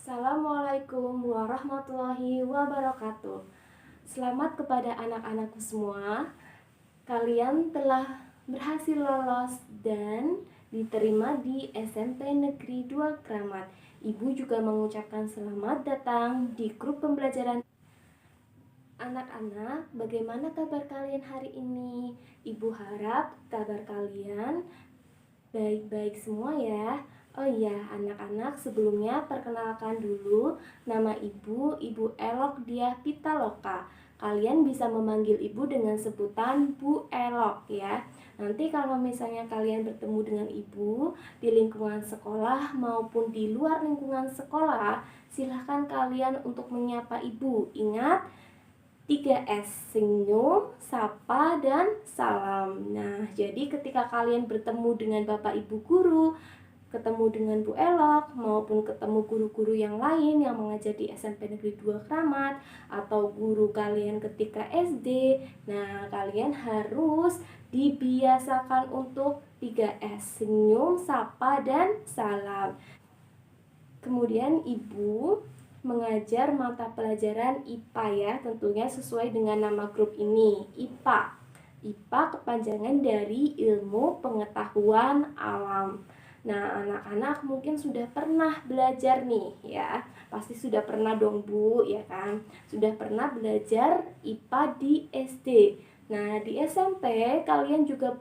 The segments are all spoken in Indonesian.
Assalamualaikum warahmatullahi wabarakatuh. Selamat kepada anak-anakku semua. Kalian telah berhasil lolos dan diterima di SMP Negeri 2 Kramat. Ibu juga mengucapkan selamat datang di grup pembelajaran. Anak-anak, bagaimana kabar kalian hari ini? Ibu harap kabar kalian baik-baik semua ya. Oh iya, anak-anak, sebelumnya perkenalkan dulu nama Ibu Elok Diah Pitaloka. Kalian bisa memanggil Ibu dengan sebutan Bu Elok ya. Nanti kalau misalnya kalian bertemu dengan Ibu di lingkungan sekolah maupun di luar lingkungan sekolah, silahkan kalian untuk menyapa Ibu. Ingat, 3S, senyum, sapa, dan salam. Nah, jadi ketika kalian bertemu dengan Bapak Ibu guru, ketemu dengan Bu Elok, maupun ketemu guru-guru yang lain yang mengajar di SMP Negeri 2 Kramat, atau guru kalian ketika SD, nah kalian harus dibiasakan untuk 3S, senyum, sapa, dan salam. Kemudian Ibu mengajar mata pelajaran IPA ya, tentunya sesuai dengan nama grup ini, IPA. IPA kepanjangan dari Ilmu Pengetahuan Alam. Nah, anak-anak mungkin sudah pernah belajar nih ya. Pasti sudah pernah dong Bu, ya kan? Sudah pernah belajar IPA di SD. Nah, di SMP kalian juga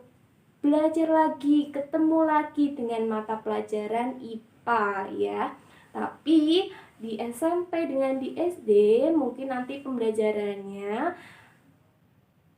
belajar lagi, ketemu lagi dengan mata pelajaran IPA ya. Tapi di SMP dengan di SD mungkin nanti pembelajarannya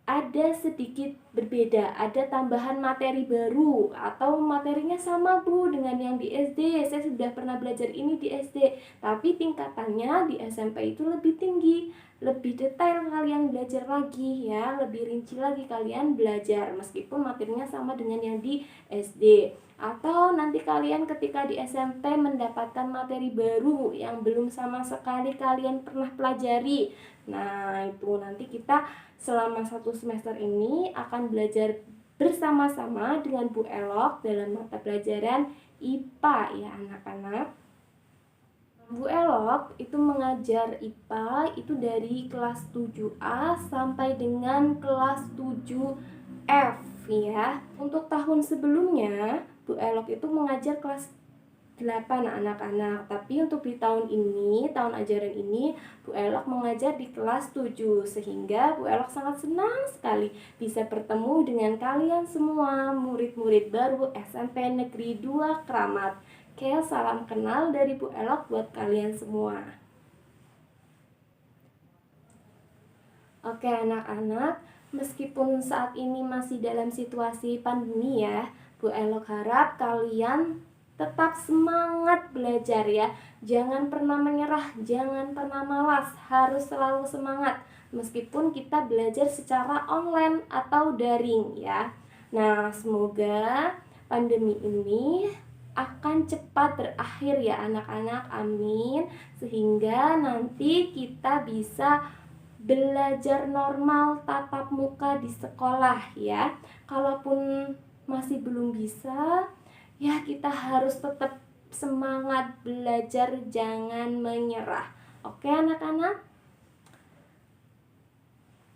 ada sedikit berbeda, ada tambahan materi baru atau materinya sama Bu dengan yang di SD. Saya sudah pernah belajar ini di SD, tapi tingkatannya di SMP itu lebih tinggi, lebih detail kalian belajar lagi ya, lebih rinci lagi kalian belajar meskipun materinya sama dengan yang di SD. Atau nanti kalian ketika di SMP mendapatkan materi baru yang belum sama sekali kalian pernah pelajari. Nah, itu nanti kita selama 1 semester ini akan belajar bersama-sama dengan Bu Elok dalam mata pelajaran IPA ya anak-anak. Bu Elok itu mengajar IPA itu dari kelas 7A sampai dengan kelas 7F ya. Untuk tahun sebelumnya Bu Elok itu mengajar kelas 8 anak-anak, tapi untuk di tahun ini, tahun ajaran ini Bu Elok mengajar di kelas 7, sehingga Bu Elok sangat senang sekali bisa bertemu dengan kalian semua murid-murid baru SMP Negeri 2 Kramat. Oke, salam kenal dari Bu Elok buat kalian semua. Oke anak-anak, meskipun saat ini masih dalam situasi pandemi ya, Bu Elok harap kalian tetap semangat belajar ya. Jangan pernah menyerah, jangan pernah malas, harus selalu semangat meskipun kita belajar secara online atau daring ya. Nah, semoga pandemi ini akan cepat berakhir ya anak-anak, amin. Sehingga nanti kita bisa belajar normal tatap muka di sekolah ya. Kalaupun masih belum bisa, ya kita harus tetap semangat belajar, jangan menyerah. Oke anak-anak?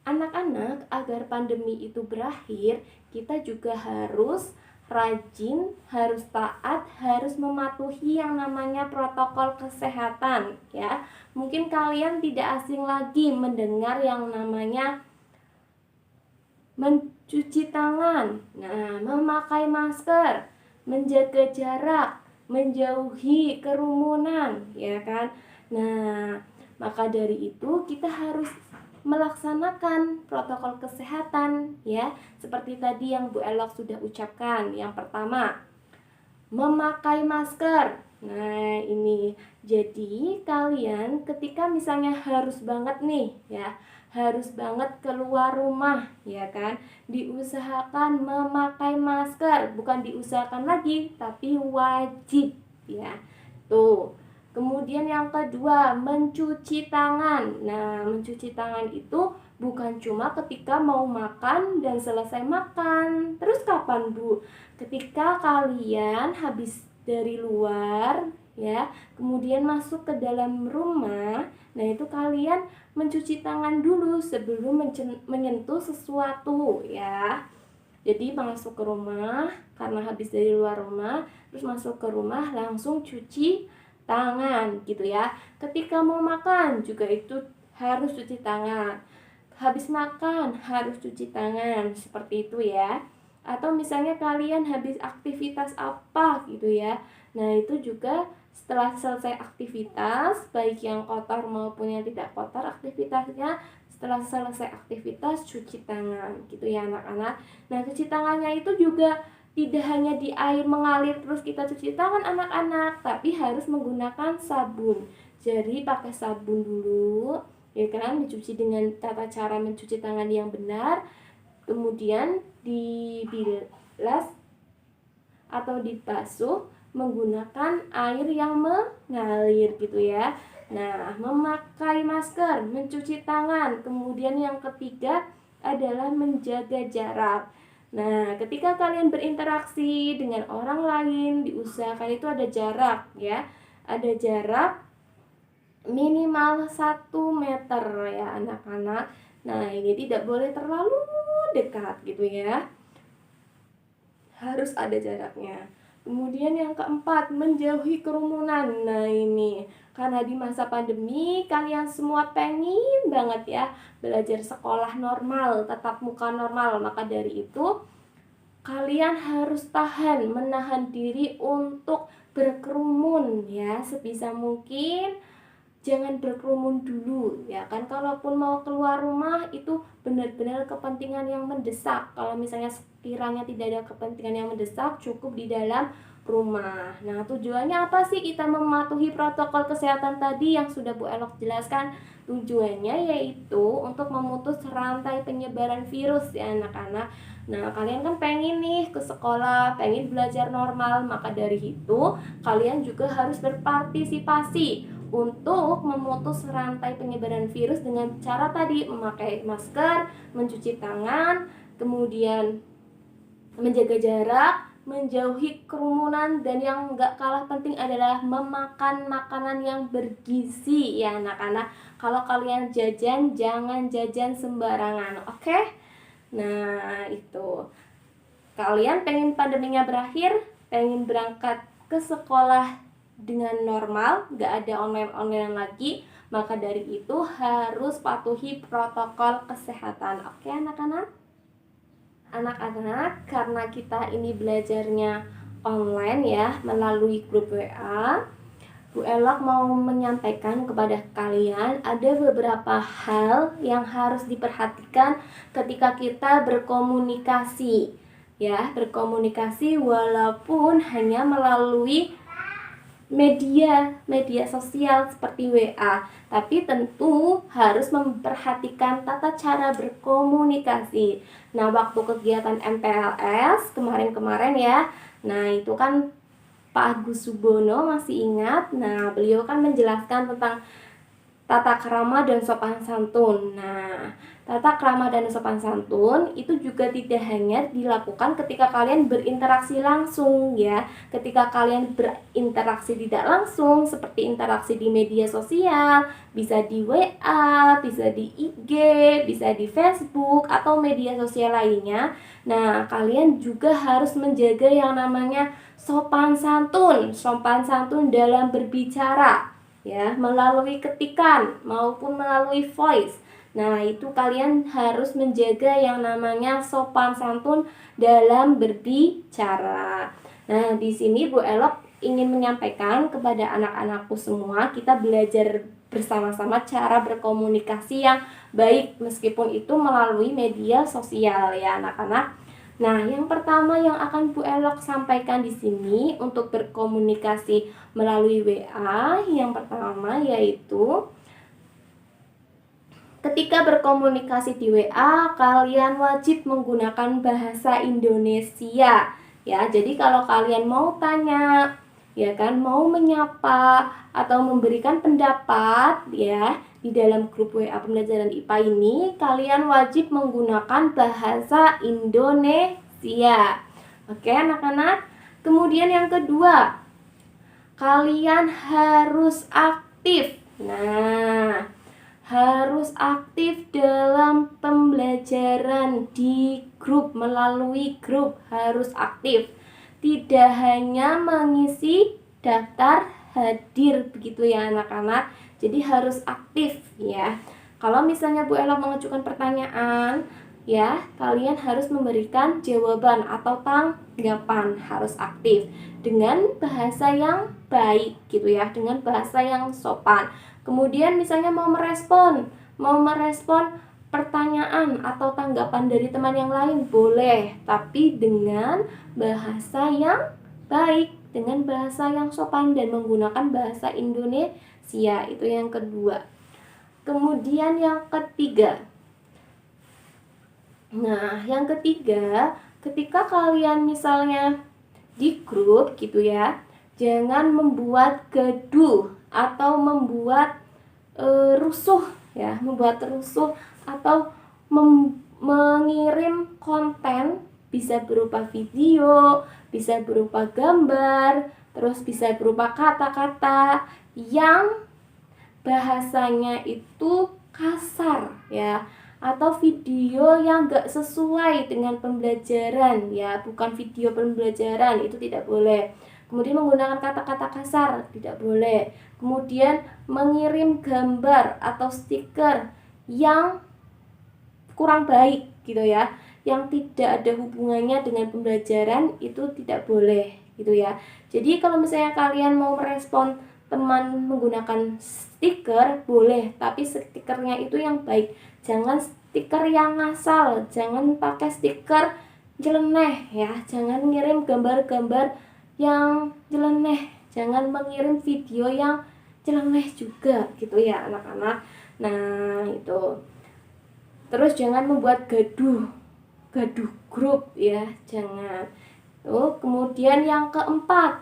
Anak-anak, agar pandemi itu berakhir, kita juga harus rajin, harus taat, harus mematuhi yang namanya protokol kesehatan ya. Mungkin kalian tidak asing lagi mendengar yang namanya mencuci tangan, nah, memakai masker, menjaga jarak, menjauhi kerumunan, ya kan? Nah, maka dari itu kita harus melaksanakan protokol kesehatan ya, seperti tadi yang Bu Elok sudah ucapkan. Yang pertama, memakai masker. Nah, ini jadi kalian ketika misalnya harus banget nih ya, harus banget keluar rumah ya kan, diusahakan memakai masker, bukan diusahakan lagi tapi wajib ya. Tuh. Kemudian yang kedua, mencuci tangan. Nah, mencuci tangan itu bukan cuma ketika mau makan dan selesai makan. Terus kapan, Bu? Ketika kalian habis dari luar ya. Kemudian masuk ke dalam rumah, nah itu kalian mencuci tangan dulu sebelum menyentuh sesuatu ya. Jadi masuk ke rumah, karena habis dari luar rumah, terus masuk ke rumah langsung cuci tangan gitu ya. Ketika mau makan juga itu harus cuci tangan. Habis makan harus cuci tangan, seperti itu ya. Atau misalnya kalian habis aktivitas apa gitu ya. Nah, itu juga setelah selesai aktivitas, baik yang kotor maupun yang tidak kotor aktivitasnya, setelah selesai aktivitas cuci tangan gitu ya anak-anak. Nah, cuci tangannya itu juga tidak hanya di air mengalir terus kita cuci tangan anak-anak, tapi harus menggunakan sabun. Jadi pakai sabun dulu, ya kan, dicuci dengan tata cara mencuci tangan yang benar, kemudian dibilas atau dibasuh menggunakan air yang mengalir gitu ya. Nah, memakai masker, mencuci tangan. Kemudian yang ketiga adalah menjaga jarak. Nah, ketika kalian berinteraksi dengan orang lain, diusahakan itu ada jarak ya. Ada jarak minimal 1 meter ya anak-anak. Nah, ini tidak boleh terlalu dekat gitu ya. Harus ada jaraknya. Kemudian yang keempat, menjauhi kerumunan. Nah, ini karena di masa pandemi kalian semua pengen banget ya belajar sekolah normal, tatap muka normal. Maka dari itu kalian harus menahan diri untuk berkerumun ya, sebisa mungkin jangan berkerumun dulu ya kan. Kalaupun mau keluar rumah itu benar-benar kepentingan yang mendesak. Kalau misalnya sekiranya tidak ada kepentingan yang mendesak, cukup di dalam rumah. Nah, tujuannya apa sih kita mematuhi protokol kesehatan tadi yang sudah Bu Elok jelaskan? Tujuannya yaitu untuk memutus rantai penyebaran virus ya anak-anak. Nah, kalian kan pengen nih ke sekolah, pengen belajar normal, maka dari itu kalian juga harus berpartisipasi untuk memutus rantai penyebaran virus dengan cara tadi memakai masker, mencuci tangan, kemudian menjaga jarak, menjauhi kerumunan, dan yang gak kalah penting adalah memakan makanan yang bergizi ya anak-anak. Kalau kalian jajan, jangan jajan sembarangan, oke? Nah, itu. Kalian pengen pandeminya berakhir, pengen berangkat ke sekolah dengan normal, gak ada online-online lagi, maka dari itu harus patuhi protokol kesehatan. Oke anak-anak? Anak-anak, karena kita ini belajarnya online ya, melalui grup WA, Bu Elok mau menyampaikan kepada kalian ada beberapa hal yang harus diperhatikan ketika kita berkomunikasi. Ya, berkomunikasi walaupun hanya melalui media sosial seperti WA, tapi tentu harus memperhatikan tata cara berkomunikasi. Nah, waktu kegiatan MPLS kemarin-kemarin ya, nah itu kan Pak Agus Subono masih ingat. Nah, beliau kan menjelaskan tentang tata krama dan sopan santun. Nah, tata krama dan sopan santun itu juga tidak hanya dilakukan ketika kalian berinteraksi langsung ya. Ketika kalian berinteraksi tidak langsung seperti interaksi di media sosial, bisa di WA, bisa di IG, bisa di Facebook atau media sosial lainnya. Nah, kalian juga harus menjaga yang namanya sopan santun dalam berbicara ya, melalui ketikan maupun melalui voice. Nah, itu kalian harus menjaga yang namanya sopan santun dalam berbicara. Nah, di sini Bu Elok ingin menyampaikan kepada anak-anakku semua, kita belajar bersama-sama cara berkomunikasi yang baik meskipun itu melalui media sosial ya anak-anak. Nah, yang pertama yang akan Bu Elok sampaikan di sini untuk berkomunikasi melalui WA, yang pertama yaitu ketika berkomunikasi di WA, kalian wajib menggunakan bahasa Indonesia ya. Jadi kalau kalian mau tanya, ya kan, mau menyapa atau memberikan pendapat ya di dalam grup WA pembelajaran IPA ini, kalian wajib menggunakan bahasa Indonesia. Oke anak-anak. Kemudian yang kedua, kalian harus aktif. Nah, harus aktif dalam pembelajaran di grup, melalui grup harus aktif. Tidak hanya mengisi daftar hadir begitu ya anak-anak. Jadi harus aktif ya. Kalau misalnya Bu Ella mengajukan pertanyaan, ya, kalian harus memberikan jawaban atau tanggapan, harus aktif dengan bahasa yang baik gitu ya, dengan bahasa yang sopan. Kemudian misalnya mau merespon pertanyaan atau tanggapan dari teman yang lain boleh, tapi dengan bahasa yang baik, dengan bahasa yang sopan dan menggunakan bahasa Indonesia. Itu yang kedua. Kemudian yang ketiga. Nah, yang ketiga, ketika kalian misalnya di grup gitu ya, jangan membuat gaduh atau membuat rusuh ya, membuat rusuh atau mengirim konten, bisa berupa video, bisa berupa gambar, terus bisa berupa kata-kata yang bahasanya itu kasar ya, atau video yang gak sesuai dengan pembelajaran ya, bukan video pembelajaran, itu tidak boleh. Kemudian menggunakan kata-kata kasar tidak boleh. Kemudian mengirim gambar atau stiker yang kurang baik gitu ya, yang tidak ada hubungannya dengan pembelajaran, itu tidak boleh gitu ya. Jadi kalau misalnya kalian mau merespon teman menggunakan stiker boleh, tapi stikernya itu yang baik, jangan stiker yang ngasal, jangan pakai stiker nyeleneh ya, jangan ngirim gambar-gambar yang nyeleneh, jangan mengirim video yang nyeleneh juga gitu ya anak-anak. Nah itu, terus jangan membuat gaduh grup ya, jangan. Kemudian yang keempat,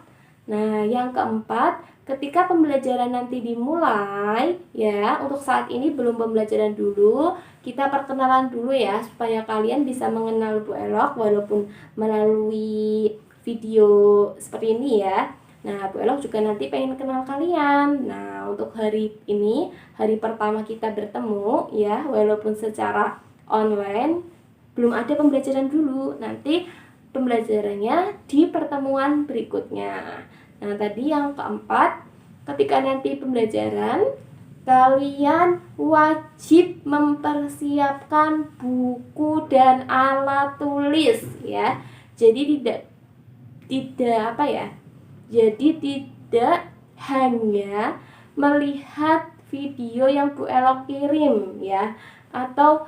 ketika pembelajaran nanti dimulai ya, untuk saat ini belum pembelajaran dulu, kita perkenalan dulu ya, supaya kalian bisa mengenal Bu Elok walaupun melalui video seperti ini ya. Nah, Bu Elok juga nanti pengen kenal kalian. Nah, untuk hari ini, hari pertama kita bertemu ya, walaupun secara online, belum ada pembelajaran dulu. Nanti pembelajarannya di pertemuan berikutnya. Nah, tadi yang keempat, ketika nanti pembelajaran, kalian wajib mempersiapkan buku dan alat tulis ya. Jadi tidak hanya melihat video yang Bu Elok kirim ya, atau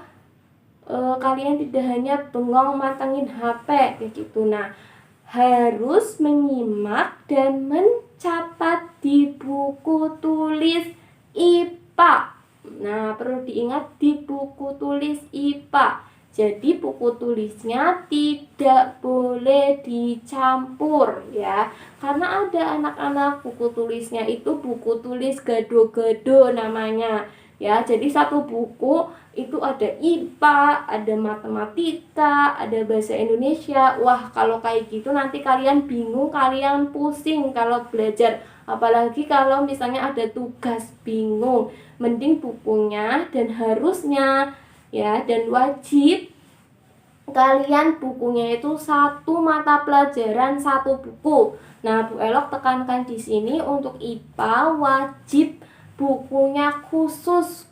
kalian tidak hanya bengong mantengin HP kayak gitu. Nah, harus menyimak dan mencatat di buku tulis IPA. Nah, perlu diingat di buku tulis IPA. Jadi buku tulisnya tidak boleh dicampur ya. Karena ada anak-anak buku tulisnya itu buku tulis gado-gado namanya. Ya, jadi satu buku itu ada IPA, ada matematika, ada bahasa Indonesia. Wah, kalau kayak gitu nanti kalian bingung, kalian pusing kalau belajar. Apalagi kalau misalnya ada tugas, bingung. Mending bukunya, dan harusnya ya, dan wajib kalian bukunya itu satu mata pelajaran satu buku. Nah, Bu Elok tekankan di sini untuk IPA wajib bukunya khusus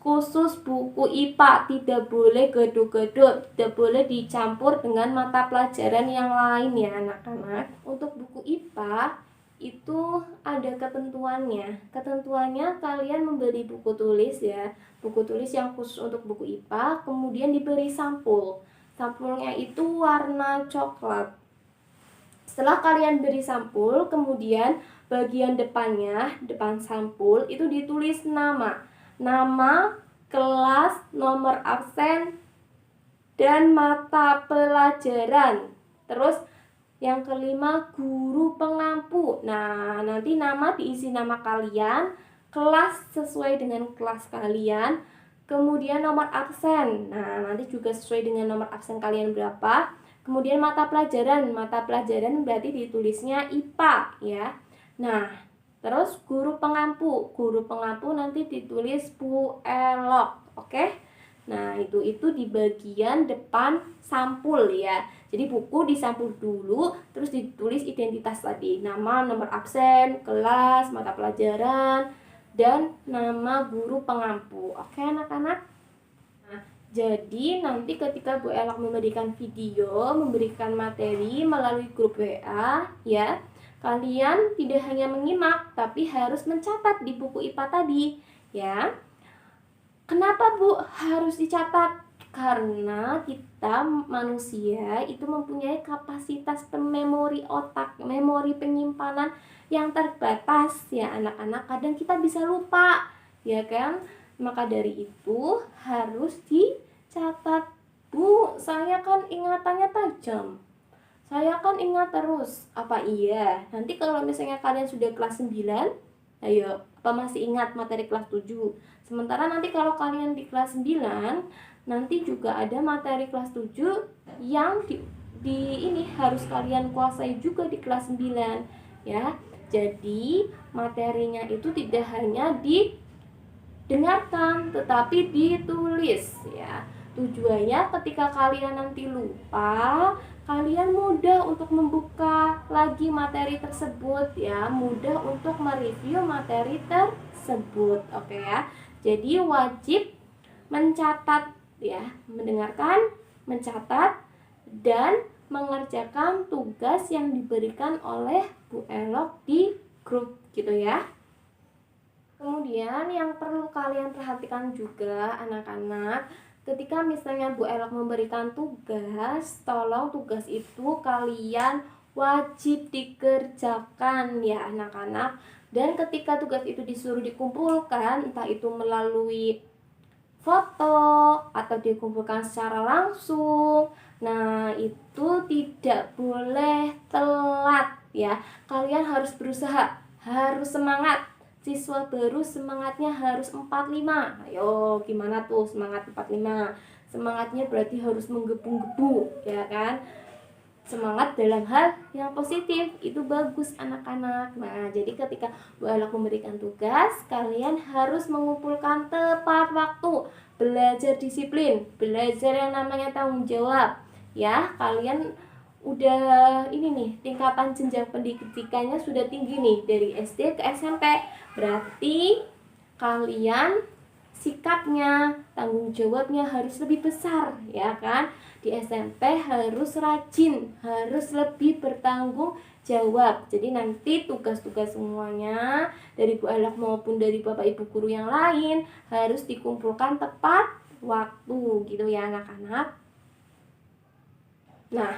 buku IPA, tidak boleh gado-gado, tidak boleh dicampur dengan mata pelajaran yang lain ya anak-anak. Untuk buku IPA itu ada ketentuannya. Ketentuannya kalian membeli buku tulis ya, buku tulis yang khusus untuk buku IPA, kemudian diberi sampul. Sampulnya itu warna coklat. Setelah kalian beri sampul, kemudian bagian depan sampul itu ditulis nama, kelas, nomor absen, dan mata pelajaran. Terus yang kelima, guru pengampu. Nah, nanti nama diisi nama kalian, kelas sesuai dengan kelas kalian, kemudian nomor absen. Nah, nanti juga sesuai dengan nomor absen kalian berapa. Kemudian mata pelajaran berarti ditulisnya IPA ya. Nah, Terus guru pengampu. Guru pengampu nanti ditulis Bu Elok. Oke? Nah, itu di bagian depan sampul ya. Jadi buku disampul dulu, terus ditulis identitas tadi, nama, nomor absen, kelas, mata pelajaran, dan nama guru pengampu. Oke, anak-anak? Nah, jadi nanti ketika Bu Elok memberikan video, memberikan materi melalui grup WA ya, kalian tidak hanya menyimak, tapi harus mencatat di buku IPA tadi ya. Kenapa Bu harus dicatat? Karena kita manusia itu mempunyai kapasitas memori otak, memori penyimpanan yang terbatas ya anak-anak. Kadang kita bisa lupa, ya kan? Maka dari itu harus dicatat. Bu, saya kan ingatannya tajam. Saya kan ingat terus. Apa iya? Nanti kalau misalnya kalian sudah kelas 9, ayo, apa masih ingat materi kelas 7? Sementara nanti kalau kalian di kelas 9, nanti juga ada materi kelas 7 yang ini harus kalian kuasai juga di kelas 9 ya. Jadi materinya itu tidak hanya didengarkan tetapi ditulis ya. Tujuannya ketika kalian nanti lupa, kalian mudah untuk membuka lagi materi tersebut ya, mudah untuk mereview materi tersebut. Oke ya. Jadi wajib mencatat ya, mendengarkan, mencatat, dan mengerjakan tugas yang diberikan oleh Bu Elok di grup gitu ya. Kemudian yang perlu kalian perhatikan juga anak-anak, ketika misalnya Bu Elok memberikan tugas, tolong tugas itu kalian wajib dikerjakan ya anak-anak. Dan ketika tugas itu disuruh dikumpulkan, entah itu melalui foto atau dikumpulkan secara langsung, nah itu tidak boleh telat ya. Kalian harus berusaha, harus semangat. Siswa baru semangatnya harus 45. Ayo, gimana tuh semangat 45? Semangatnya berarti harus menggebu-gebu ya kan. Semangat dalam hal yang positif itu bagus anak-anak. Nah, jadi ketika Bu Elok memberikan tugas, kalian harus mengumpulkan tepat waktu, belajar disiplin, belajar yang namanya tanggung jawab. Ya, kalian udah ini nih, tingkatan jenjang pendidikannya sudah tinggi nih dari SD ke SMP. Berarti kalian sikapnya, tanggung jawabnya harus lebih besar ya kan. Di SMP harus rajin, harus lebih bertanggung jawab. Jadi nanti tugas-tugas semuanya dari Bu Elok maupun dari Bapak Ibu guru yang lain harus dikumpulkan tepat waktu gitu ya anak-anak. Nah,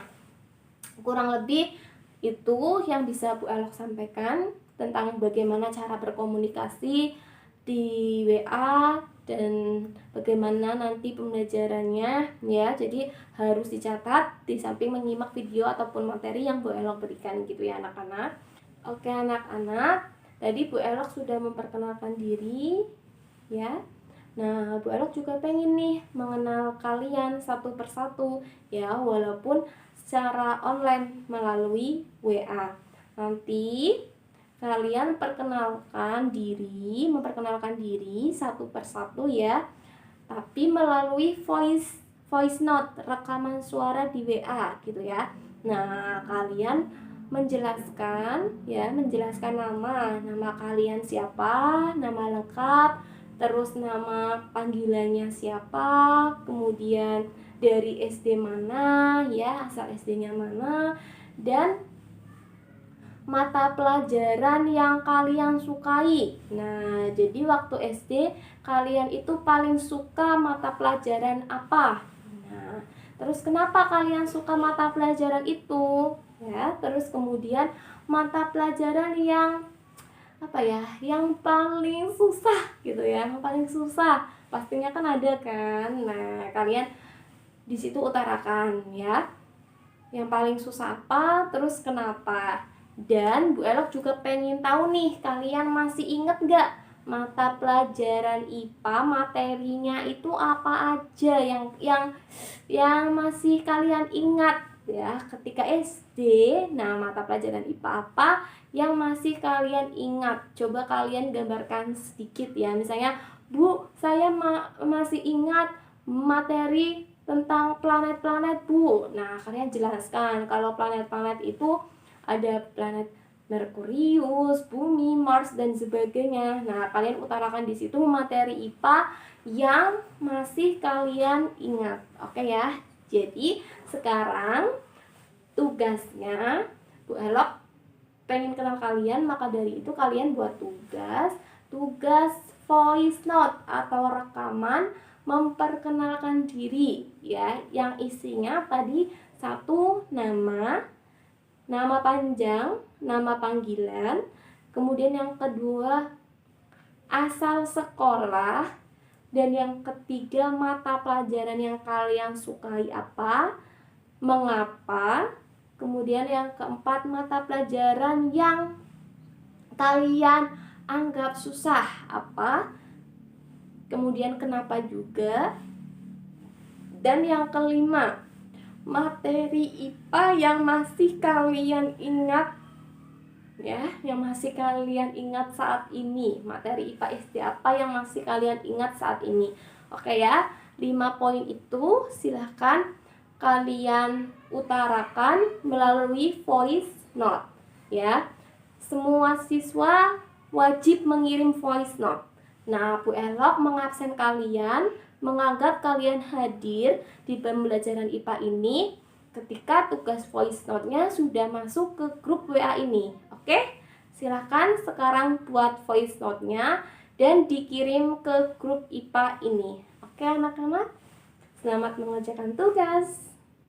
kurang lebih itu yang bisa Bu Elok sampaikan tentang bagaimana cara berkomunikasi di WA dan bagaimana nanti pembelajarannya ya. Jadi harus dicatat di samping menyimak video ataupun materi yang Bu Elok berikan gitu ya anak-anak. Oke anak-anak, tadi Bu Elok sudah memperkenalkan diri ya. Nah, Bu Elok juga pengen nih mengenal kalian satu persatu ya, walaupun secara online melalui WA. Nanti kalian memperkenalkan diri satu persatu ya, tapi melalui voice note, rekaman suara di WA gitu ya. Nah, kalian menjelaskan nama kalian siapa, nama lengkap, terus nama panggilannya siapa, kemudian dari SD mana ya, asal SD-nya mana, dan mata pelajaran yang kalian sukai. Nah, jadi waktu SD kalian itu paling suka mata pelajaran apa? Nah, terus kenapa kalian suka mata pelajaran itu? Ya, terus kemudian mata pelajaran yang yang paling susah gitu ya, yang paling susah. Pastinya kan ada kan. Nah, kalian di situ utarakan ya. Yang paling susah apa, terus kenapa? Dan Bu Elok juga pengen tahu nih, kalian masih inget gak mata pelajaran IPA materinya itu apa aja yang masih kalian ingat ya ketika SD. Nah, mata pelajaran IPA apa yang masih kalian ingat? Coba kalian gambarkan sedikit ya. Misalnya, Bu, saya masih ingat materi tentang planet-planet, Bu. Nah, kalian jelaskan kalau planet-planet itu ada planet Merkurius, Bumi, Mars, dan sebagainya. Nah, kalian utarakan di situ materi IPA yang masih kalian ingat. Oke ya. Jadi, sekarang tugasnya Bu Elok pengen kenal kalian, maka dari itu kalian buat tugas voice note atau rekaman memperkenalkan diri ya, yang isinya tadi satu nama panjang, nama panggilan, kemudian yang kedua asal sekolah, dan yang ketiga mata pelajaran yang kalian sukai apa, mengapa, kemudian yang keempat mata pelajaran yang kalian anggap susah apa, kemudian kenapa juga, dan yang kelima materi IPA yang masih kalian ingat ya, yang masih kalian ingat saat ini. Materi IPA SD apa yang masih kalian ingat saat ini? Oke ya, 5 poin itu silahkan kalian utarakan melalui voice note ya. Semua siswa wajib mengirim voice note. Nah, Bu Elok mengabsen kalian, menganggap kalian hadir di pembelajaran IPA ini ketika tugas voice note-nya sudah masuk ke grup WA ini. Oke? Silahkan sekarang buat voice note-nya dan dikirim ke grup IPA ini. Oke anak-anak? Selamat mengerjakan tugas.